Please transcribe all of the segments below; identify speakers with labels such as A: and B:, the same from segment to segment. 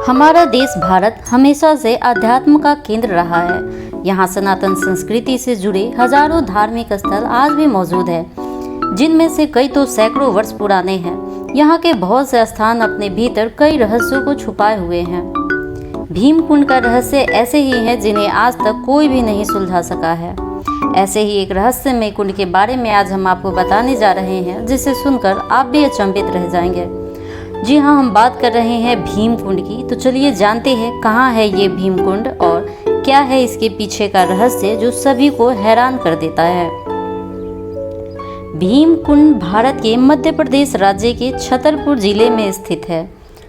A: हमारा देश भारत हमेशा से अध्यात्म का केंद्र रहा है। यहाँ सनातन संस्कृति से जुड़े हजारों धार्मिक स्थल आज भी मौजूद है, जिनमें से कई तो सैकड़ों वर्ष पुराने हैं। यहाँ के बहुत से स्थान अपने भीतर कई रहस्यों को छुपाए हुए हैं। भीमकुंड का रहस्य ऐसे ही है जिन्हें आज तक कोई भी नहीं सुलझा सका है। ऐसे ही एक रहस्यमय कुंड के बारे में आज हम आपको बताने जा रहे हैं, जिसे सुनकर आप भी अचंभित रह जाएंगे। जी हाँ, हम बात कर रहे हैं भीमकुंड की। तो चलिए जानते हैं कहाँ है ये भीमकुंड और क्या है इसके पीछे का रहस्य जो सभी को हैरान कर देता है। भीमकुंड भारत के मध्य प्रदेश राज्य के छतरपुर जिले में स्थित है।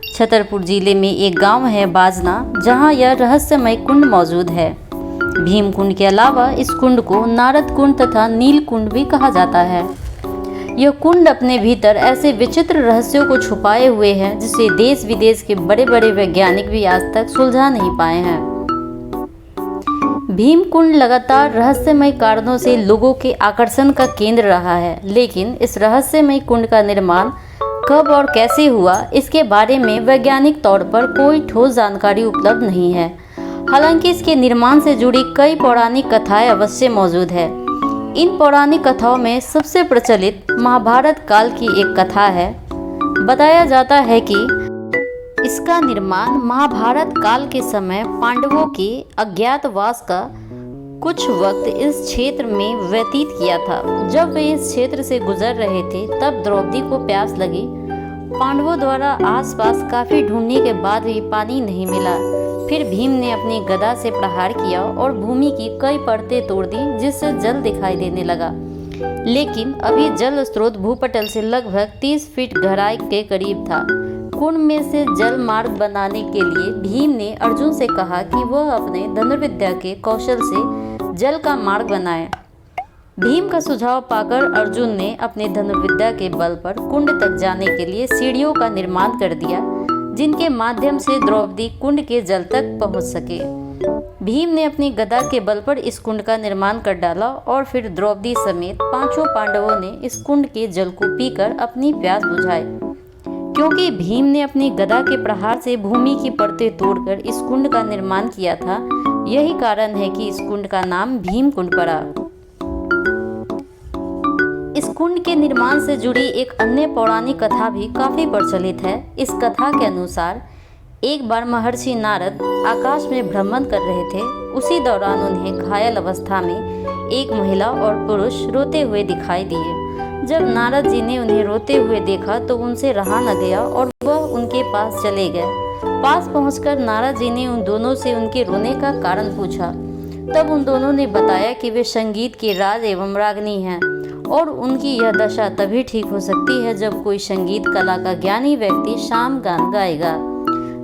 A: छतरपुर जिले में एक गांव है बाजना, जहां यह रहस्यमय कुंड मौजूद है। भीमकुंड के अलावा इस कुंड को नारद कुंड तथा नील कुंड भी कहा जाता है। यह कुंड अपने भीतर ऐसे विचित्र रहस्यों को छुपाए हुए है जिसे देश विदेश के बड़े बड़े वैज्ञानिक भी आज तक सुलझा नहीं पाए हैं। भीमकुंड लगातार रहस्यमय कारणों से लोगों के आकर्षण का केंद्र रहा है, लेकिन इस रहस्यमय कुंड का निर्माण कब और कैसे हुआ, इसके बारे में वैज्ञानिक तौर पर कोई ठोस जानकारी उपलब्ध नहीं है। हालांकि इसके निर्माण से जुड़ी कई पौराणिक कथाएं अवश्य मौजूद है। इन पौराणिक कथाओं में सबसे प्रचलित महाभारत काल की एक कथा है। बताया जाता है कि इसका निर्माण महाभारत काल के समय पांडवों के अज्ञातवास का कुछ वक्त इस क्षेत्र में व्यतीत किया था। जब वे इस क्षेत्र से गुजर रहे थे तब द्रौपदी को प्यास लगी। पांडवों द्वारा आसपास काफी ढूंढने के बाद भी पानी नहीं मिला। फिर भीम ने अपनी गदा से प्रहार किया और भूमि की कई परतें तोड़ दी, जिससे जल दिखाई देने लगा। लेकिन अभी जल स्रोत भूपटल से लगभग 30 फीट गहराई के करीब था। कुंड में से जल मार्ग बनाने के लिए भीम ने अर्जुन से कहा कि वह अपने धनुर्विद्या के कौशल से जल का मार्ग बनाए। भीम का सुझाव पाकर अर्जुन ने अपने धनुर्विद्या के बल पर कुंड तक जाने के लिए सीढ़ियों का निर्माण कर दिया, जिनके माध्यम से द्रौपदी कुंड के जल तक पहुंच सके। भीम ने अपनी गदा के बल पर इस कुंड का निर्माण कर डाला और फिर द्रौपदी समेत पांचों पांडवों ने इस कुंड के जल को पीकर अपनी प्यास बुझाई। क्योंकि भीम ने अपनी गदा के प्रहार से भूमि की परतें तोड़कर इस कुंड का निर्माण किया था, यही कारण है कि इस कुंड का नाम भीमकुंड पड़ा। इस कुंड के निर्माण से जुड़ी एक अन्य पौराणिक कथा भी काफी प्रचलित है। इस कथा के अनुसार एक बार महर्षि नारद आकाश में भ्रमण कर रहे थे। उसी दौरान उन्हें घायल अवस्था में एक महिला और पुरुष रोते हुए दिखाई दिए। जब नारद जी ने उन्हें रोते हुए देखा तो उनसे रहा न गया और वह उनके पास चले गए। पास पहुंचकर नारद जी ने उन दोनों से उनके रोने का कारण पूछा। तब उन दोनों ने बताया कि वे संगीत के राज एवं रागनी हैं और उनकी यह दशा तभी ठीक हो सकती है जब कोई संगीत कला का ज्ञानी व्यक्ति शाम गान गाएगा।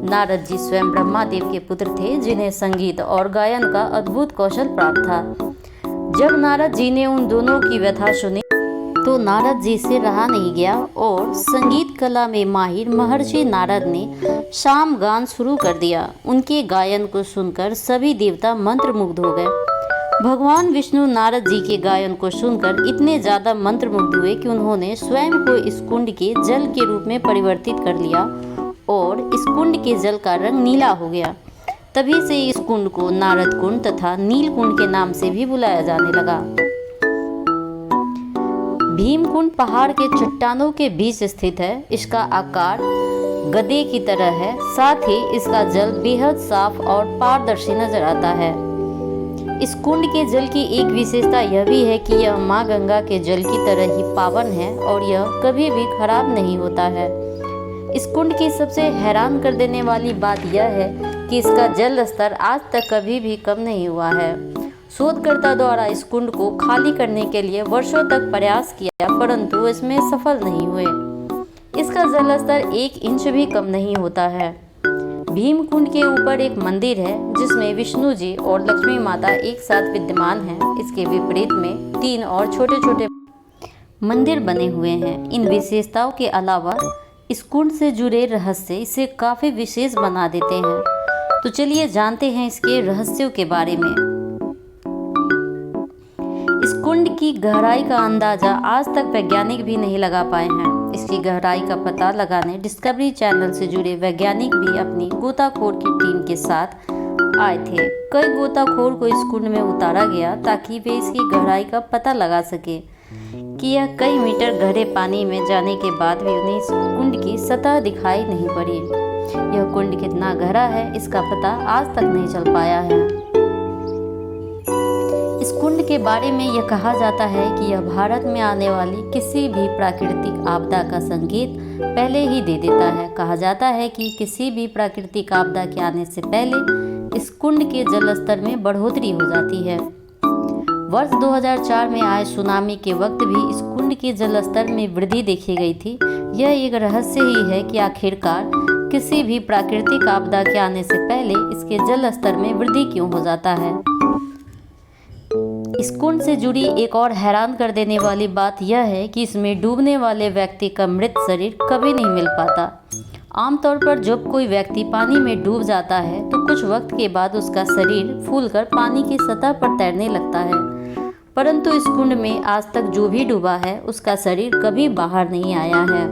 A: नारद जी स्वयं ब्रह्मादेव के पुत्र थे, जिन्हें संगीत और गायन का अद्भुत कौशल प्राप्त था। जब नारद जी ने उन दोनों की व्यथा सुनी तो नारद जी से रहा नहीं गया और संगीत कला में माहिर महर्षि नारद ने शाम गान शुरू कर दिया। उनके गायन को सुनकर सभी देवता मंत्रमुग्ध हो गए। भगवान विष्णु नारद जी के गायन को सुनकर इतने ज़्यादा मंत्रमुग्ध हुए कि उन्होंने स्वयं को इस कुंड के जल के रूप में परिवर्तित कर लिया और इस कुंड के जल का रंग नीला हो गया। तभी से इस कुंड को नारद कुंड तथा नील कुंड के नाम से भी बुलाया जाने लगा। भीमकुंड पहाड़ के चट्टानों के बीच स्थित है। इसका आकार गदे की तरह है, साथ ही इसका जल बेहद साफ और पारदर्शी नजर आता है। इस कुंड के जल की एक विशेषता यह भी है कि यह माँ गंगा के जल की तरह ही पावन है और यह कभी भी खराब नहीं होता है। इस कुंड की सबसे हैरान कर देने वाली बात यह है कि इसका जल स्तर आज तक कभी भी कम नहीं हुआ है। शोधकर्ता द्वारा इस कुंड को खाली करने के लिए वर्षों तक प्रयास किया, परंतु इसमें सफल नहीं हुए। इसका जल स्तर 1 इंच भी कम नहीं होता है। भीमकुंड के ऊपर एक मंदिर है जिसमें विष्णु जी और लक्ष्मी माता एक साथ विद्यमान हैं। इसके विपरीत में 3 और छोटे छोटे मंदिर बने हुए हैं। इन विशेषताओं के अलावा इस कुंड से जुड़े रहस्य इसे काफ़ी विशेष बना देते हैं। तो चलिए जानते हैं इसके रहस्यों के बारे में। इस कुंड की गहराई का अंदाजा आज तक वैज्ञानिक भी नहीं लगा पाए हैं। इसकी गहराई का पता लगाने डिस्कवरी चैनल से जुड़े वैज्ञानिक भी अपनी गोताखोर की टीम के साथ आए थे। कई गोताखोर को इस कुंड में उतारा गया ताकि वे इसकी गहराई का पता लगा सके कि यह कई मीटर गहरे पानी में जाने के बाद भी उन्हें इस कुंड की सतह दिखाई नहीं पड़ी। यह कुंड कितना गहरा है इसका पता आज तक नहीं चल पाया है। इस कुंड के बारे में यह कहा जाता है कि यह भारत में आने वाली किसी भी प्राकृतिक आपदा का संकेत पहले ही दे देता है। कहा जाता है कि किसी भी प्राकृतिक आपदा के आने से पहले इस कुंड के जल स्तर में बढ़ोतरी हो जाती है। वर्ष 2004 में आए सुनामी के वक्त भी इस कुंड के जल स्तर में वृद्धि देखी गई थी। यह एक रहस्य ही है कि आखिरकार किसी भी प्राकृतिक आपदा के आने से पहले इसके जल स्तर में वृद्धि क्यों हो जाता है। इस कुंड से जुड़ी एक और हैरान कर देने वाली बात यह है कि इसमें डूबने वाले व्यक्ति का मृत शरीर कभी नहीं मिल पाता। आमतौर पर जब कोई व्यक्ति पानी में डूब जाता है तो कुछ वक्त के बाद उसका शरीर फूलकर पानी की सतह पर तैरने लगता है, परंतु इस कुंड में आज तक जो भी डूबा है उसका शरीर कभी बाहर नहीं आया है।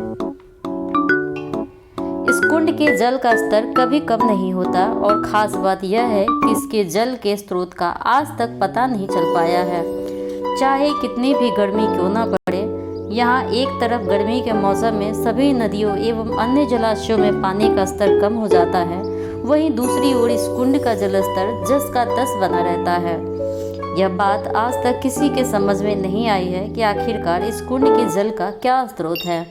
A: इस कुंड के जल का स्तर कभी कम नहीं होता और ख़ास बात यह है कि इसके जल के स्रोत का आज तक पता नहीं चल पाया है। चाहे कितनी भी गर्मी क्यों ना पड़े, यहाँ एक तरफ गर्मी के मौसम में सभी नदियों एवं अन्य जलाशयों में पानी का स्तर कम हो जाता है, वहीं दूसरी ओर इस कुंड का जल स्तर जस का तस बना रहता है। यह बात आज तक किसी के समझ में नहीं आई है कि आखिरकार इस कुंड के जल का क्या स्रोत है।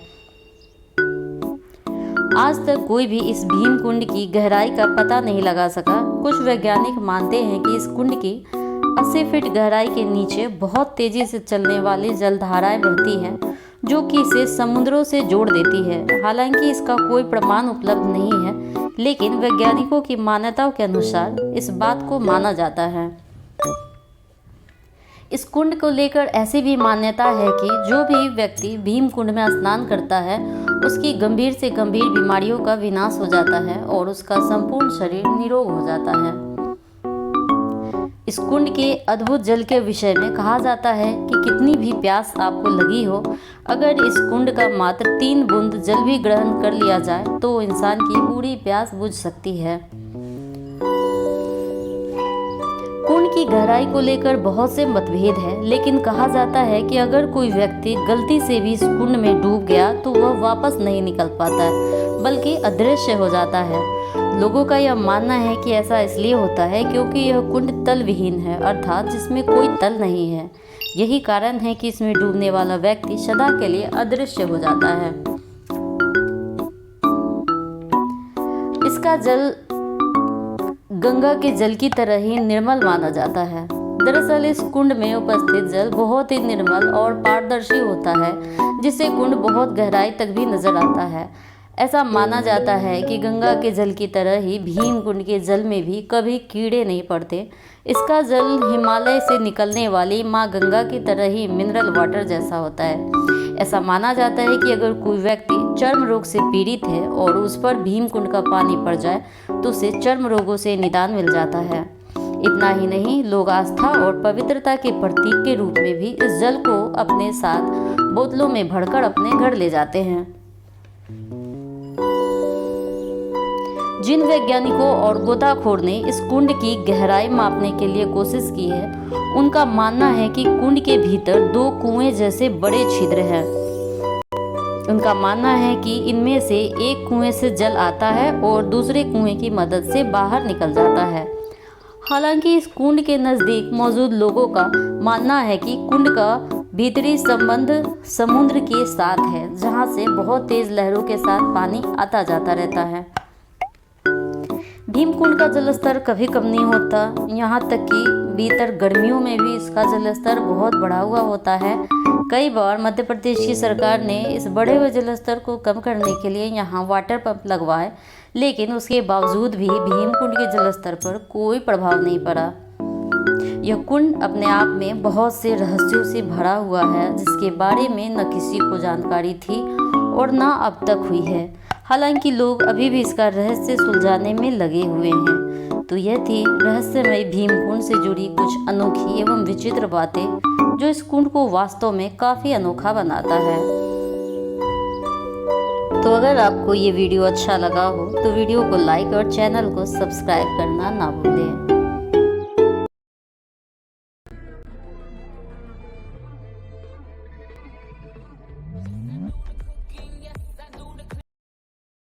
A: आज तक कोई भी इस भीम कुंड की गहराई का पता नहीं लगा सका। कुछ वैज्ञानिक मानते हैं कि इस कुंड की 80 फीट गहराई के नीचे बहुत तेजी से चलने वाली जलधाराएं बहती हैं, जो कि इसे समुद्रों से जोड़ देती है। हालांकि इसका कोई प्रमाण उपलब्ध नहीं है, लेकिन वैज्ञानिकों की मान्यताओं के अनुसार इस बात को माना जाता है। इस कुंड को लेकर ऐसी भी मान्यता है कि जो भी व्यक्ति भीम कुंड में स्नान करता है उसकी गंभीर से गंभीर बीमारियों का विनाश हो जाता है और उसका संपूर्ण शरीर निरोग हो जाता है। इस कुंड के अद्भुत जल के विषय में कहा जाता है कि कितनी भी प्यास आपको लगी हो, अगर इस कुंड का मात्र 3 बूंद जल भी ग्रहण कर लिया जाए तो इंसान की पूरी प्यास बुझ सकती है। कुंड की गहराई को लेकर बहुत से मतभेद हैं, लेकिन कहा जाता है कि अगर कोई व्यक्ति गलती से भी इस कुंड में डूब गया तो वह वापस नहीं निकल पाता है, बल्कि अदृश्य हो जाता है। लोगों का यह मानना है कि ऐसा इसलिए होता है क्योंकि यह कुंड तल विहीन है, अर्थात जिसमें कोई तल नहीं है। यही कारण है कि इसमें डूबने वाला व्यक्ति सदा के लिए अदृश्य हो जाता है। इसका जल गंगा के जल की तरह ही निर्मल माना जाता है। दरअसल इस कुंड में उपस्थित जल बहुत ही निर्मल और पारदर्शी होता है, जिससे कुंड बहुत गहराई तक भी नजर आता है। ऐसा माना जाता है कि गंगा के जल की तरह ही भीम कुंड के जल में भी कभी कीड़े नहीं पड़ते। इसका जल हिमालय से निकलने वाली माँ गंगा की तरह ही मिनरल वाटर जैसा होता है। ऐसा माना जाता है कि अगर कोई व्यक्ति चर्म रोग से पीड़ित है और उस पर भीम कुंड का पानी पड़ जाए तो उसे चर्म रोगों से निदान मिल जाता है। इतना ही नहीं, लोग आस्था और पवित्रता के प्रतीक के रूप में भी इस जल को अपने साथ बोतलों में भरकर अपने घर ले जाते हैं। जिन वैज्ञानिकों और गोताखोर ने इस कुंड की गहराई मापने के लिए कोशिश की है, उनका मानना है कि कुंड के भीतर 2 कुएं जैसे बड़े छिद्र हैं। उनका मानना है कि इनमें से एक कुएं से जल आता है और दूसरे कुएं की मदद से बाहर निकल जाता है। हालांकि इस कुंड के नज़दीक मौजूद लोगों का मानना है कि कुंड का भीतरी संबंध समुद्र के साथ है, जहां से बहुत तेज लहरों के साथ पानी आता जाता रहता है। भीम कुंड का जलस्तर कभी कम नहीं होता, यहाँ तक कि भीतर गर्मियों में भी इसका जलस्तर बहुत बढ़ा हुआ होता है। कई बार मध्य प्रदेश की सरकार ने इस बढ़े हुए जलस्तर को कम करने के लिए यहाँ वाटर पंप लगवाए, लेकिन उसके बावजूद भी भीम कुंड के जलस्तर पर कोई प्रभाव नहीं पड़ा। यह कुंड अपने आप में बहुत से रहस्यों से भरा हुआ है, जिसके बारे में न किसी को जानकारी थी और न अब तक हुई है। हालांकि लोग अभी भी इसका रहस्य सुलझाने में लगे हुए हैं। तो यह थी रहस्यमय भीम कुंड से जुड़ी कुछ अनोखी एवं विचित्र बातें। जो इस कुंड को वास्तव में काफ़ी अनोखा बनाता है। तो अगर आपको ये वीडियो अच्छा लगा हो तो वीडियो को लाइक और चैनल को सब्सक्राइब करना ना भूलें।